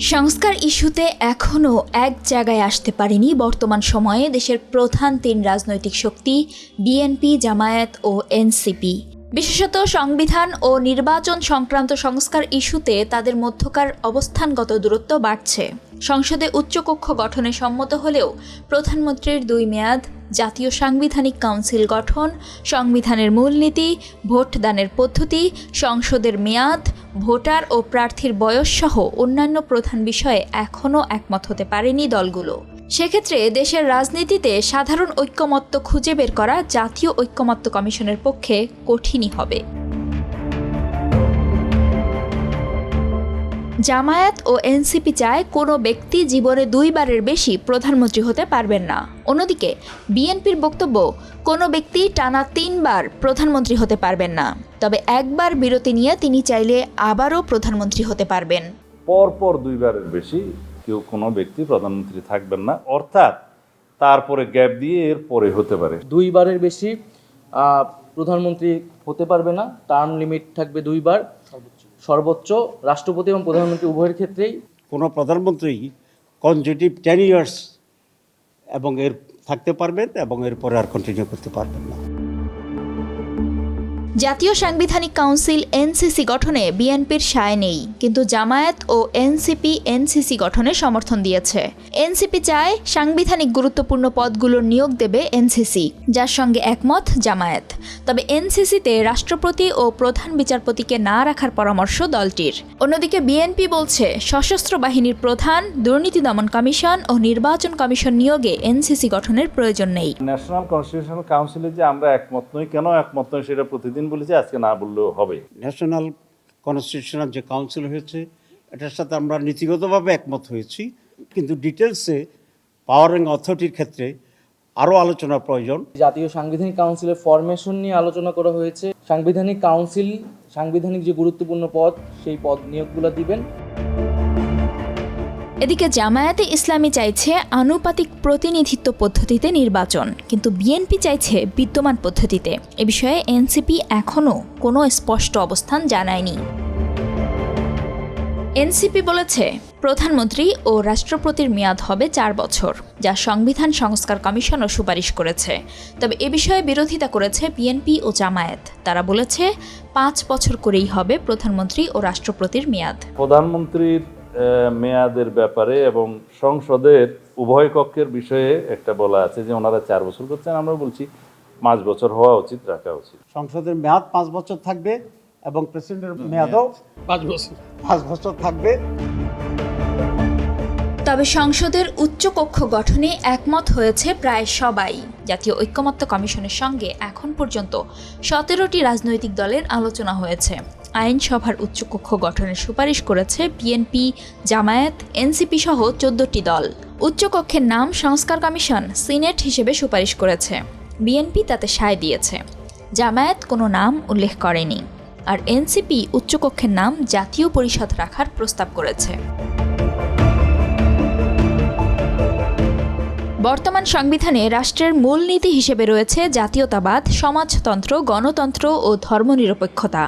সংস্কার ইস্যুতে এখনও এক জায়গায় আসতে পারেনি বর্তমান সময়ে দেশের প্রধান তিন রাজনৈতিক শক্তি বিএনপি, জামায়াত ও এনসিপি। বিশেষত সংবিধান ও নির্বাচন সংক্রান্ত সংস্কার ইস্যুতে তাদের মধ্যকার অবস্থানগত দূরত্ব বাড়ছে। সংসদে উচ্চকক্ষ গঠনে সম্মত হলেও প্রধানমন্ত্রীর 2 মেয়াদ, জাতীয় সাংবিধানিক কাউন্সিল গঠন, সংবিধানের মূলনীতি, ভোটদানের পদ্ধতি, সংসদের মেয়াদ, ভোটার ও প্রার্থীর বয়সসহ অন্যান্য প্রধান বিষয়ে এখনও একমত হতে পারেনি দলগুলো। সেক্ষেত্রে দেশের রাজনীতিতে সাধারণ ঐক্যমত্য খুঁজে বের করা জাতীয় ঐক্যমত্য কমিশনের পক্ষে কঠিনই হবে। জামায়াত ও এনসিপি চায় কোনো ব্যক্তি জীবনে 2 বারের বেশি প্রধানমন্ত্রী হতে পারবেন না। অন্যদিকে বিএনপির বক্তব্য, কোনো ব্যক্তি টানা 3 বার প্রধানমন্ত্রী হতে পারবেন না, তবে একবার বিরতি নিয়ে তিনি চাইলে আবারও প্রধানমন্ত্রী হতে পারবেন। পরপর 2 বারের বেশি কেউ কোনো ব্যক্তি প্রধানমন্ত্রী থাকবেন না, অর্থাৎ তারপরে গ্যাপ দিয়ে এর পরে হতে পারে। 2 বারের বেশি প্রধানমন্ত্রী হতে পারবে না, টার্ম লিমিট থাকবে 2 বার সর্বোচ্চ। রাষ্ট্রপতি এবং প্রধানমন্ত্রী উভয়ের ক্ষেত্রেই কোনো প্রধানমন্ত্রী কনজিউটিভ 10 ইয়ার্স এবং এর থাকতে পারবেন এবং এরপরে আর কন্টিনিউ করতে পারবেন না। জাতীয় সাংবিধানিক কাউন্সিল এনসিসি গঠনে বিএনপির সায় নেই, কিন্তু জামায়াত ও এনসিপি এনসিসি গঠনে সমর্থন দিয়েছে। এনসিপি চায় সাংবিধানিক গুরুত্বপূর্ণ পদগুলোর নিয়োগ দেবে এনসিসি, যার সঙ্গে একমত জামায়াত। তবে এনসিসিতে রাষ্ট্রপতি ও প্রধান বিচারপতিকে না রাখার পরামর্শ দলটির। অন্যদিকে বিএনপি বলছে সশস্ত্র বাহিনীর প্রধান, দুর্নীতি দমন কমিশন ও নির্বাচন কমিশন নিয়োগে এনসিসি গঠনের প্রয়োজন নেই। ন্যাশনাল কনস্টিটিউশনাল কাউন্সিলে যে আমরা একমত নই, কেন একমত নই সেটা প্রতিদিন বলেছে, আজকে না বললেও হবে। ন্যাশনাল কনস্টিটিউশনাল যে কাউন্সিল হয়েছে এটার সাথে আমরা নীতিগতভাবে একমত হয়েছি, কিন্তু ডিটেলসে পাওয়ার অ্যান্ড অথরিটির ক্ষেত্রে আরও আলোচনার প্রয়োজন। জাতীয় সাংবিধানিক কাউন্সিলের ফরমেশন নিয়ে আলোচনা করা হয়েছে। সাংবিধানিক কাউন্সিল সাংবিধানিক যে গুরুত্বপূর্ণ পদ সেই পদ নিয়োগগুলো দিবেন। এদিকে জামায়াতে ইসলামী চাইছে আনুপাতিক প্রতিনিধিত্ব পদ্ধতিতে নির্বাচন, কিন্তু বিএনপি চাইছে বিদ্যমান পদ্ধতিতে। এ বিষয়ে এনসিপি এখনও কোনো স্পষ্ট অবস্থান জানায়নি। এনসিপি বলেছে প্রধানমন্ত্রী ও রাষ্ট্রপতির মেয়াদ হবে 4 বছর, যা সংবিধান সংস্কার কমিশনও সুপারিশ করেছে। তবে এ বিষয়ে বিরোধিতা করেছে বিএনপি ও জামায়াত। তারা বলেছে 5 বছর করেই হবে প্রধানমন্ত্রী ও রাষ্ট্রপতির মেয়াদ। প্রধানমন্ত্রীর মেয়াদের ব্যাপারে এবং সংসদের উভয় কক্ষের বিষয়ে একটা বলা আছে যে ওনারা 4 বছর করছেন, আমরা বলছি 5 বছর হওয়া উচিত, রাখা উচিত। সংসদের মেয়াদ 5 বছর থাকবে এবং প্রেসিডেন্টের মেয়াদও 5 বছর থাকবে। তবে সংসদের উচ্চকক্ষ গঠনে একমত হয়েছে প্রায় সবাই। জাতীয় ঐক্যমত্য কমিশনের সঙ্গে এখন পর্যন্ত 17টি রাজনৈতিক দলের আলোচনা হয়েছে। আইনসভার উচ্চকক্ষ গঠনের সুপারিশ করেছে বিএনপি, জামায়াত, এনসিপি সহ 14টি দল। উচ্চকক্ষের নাম সংস্কার কমিশন সিনেট হিসেবে সুপারিশ করেছে। বিএনপি তাতে সায় দিয়েছে। জামায়াত কোনো নাম উল্লেখ করেনি, আর এনসিপি উচ্চকক্ষের নাম জাতীয় পরিষদ রাখার প্রস্তাব করেছে। বর্তমান সংবিধানে রাষ্ট্রের মূলনীতি হিসেবে রয়েছে জাতীয়তাবাদ, সমাজতন্ত্র, গণতন্ত্র ও ধর্মনিরপেক্ষতা।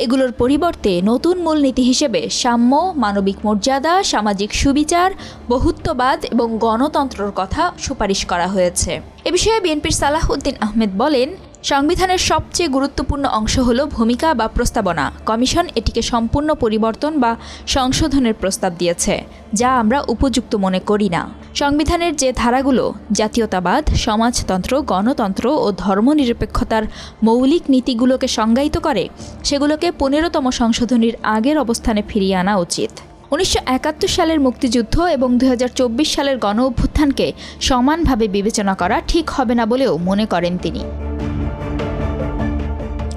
এগুলোর পরিবর্তে নতুন মূলনীতি হিসেবে সাম্য, মানবিক মর্যাদা, সামাজিক সুবিচার, বহুত্ববাদ এবং গণতন্ত্রের কথা সুপারিশ করা হয়েছে। এ বিষয়ে বিএনপির সালাহউদ্দিন আহমেদ বলেন, সংবিধানের সবচেয়ে গুরুত্বপূর্ণ অংশ হল ভূমিকা বা প্রস্তাবনা। কমিশন এটিকে সম্পূর্ণ পরিবর্তন বা সংশোধনের প্রস্তাব দিয়েছে, যা আমরা উপযুক্ত মনে করি না। সংবিধানের যে ধারাগুলো জাতীয়তাবাদ, সমাজতন্ত্র, গণতন্ত্র ও ধর্মনিরপেক্ষতার মৌলিক নীতিগুলোকে সংজ্ঞায়িত করে, সেগুলোকে 15তম সংশোধনীর আগের অবস্থানে ফিরিয়ে আনা উচিত। 1971 সালের মুক্তিযুদ্ধ এবং 2024 সালের গণ অভ্যুত্থানকে সমানভাবে বিবেচনা করা ঠিক হবে না বলেও মনে করেন তিনি।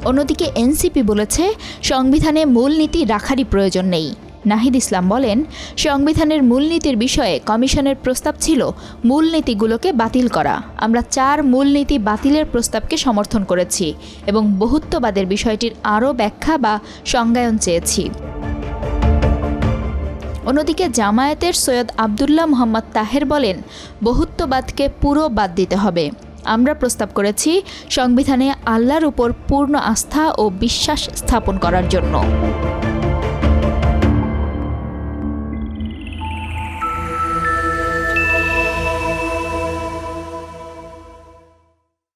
অন্যদিকে এনসিপি বলেছে সংবিধানে মূলনীতি রাখারই প্রয়োজন নেই। নাহিদ ইসলাম বলেন, সংবিধানের মূলনীতির বিষয়ে কমিশনের প্রস্তাব ছিল মূলনীতিগুলোকে বাতিল করা। আমরা 4 মূলনীতি বাতিলের প্রস্তাবকে সমর্থন করেছি এবং বহুত্ববাদের বিষয়টির আরও ব্যাখ্যা বা সংজ্ঞায়ন চেয়েছি। অন্যদিকে জামায়াতের সৈয়দ আবদুল্লাহ মোহাম্মদ তাহের বলেন, বহুত্ববাদকে পুরো বাদ দিতে হবে। আমরা প্রস্তাব করেছি সংবিধানে আল্লাহর উপর পূর্ণ আস্থা ও বিশ্বাস স্থাপন করার জন্য।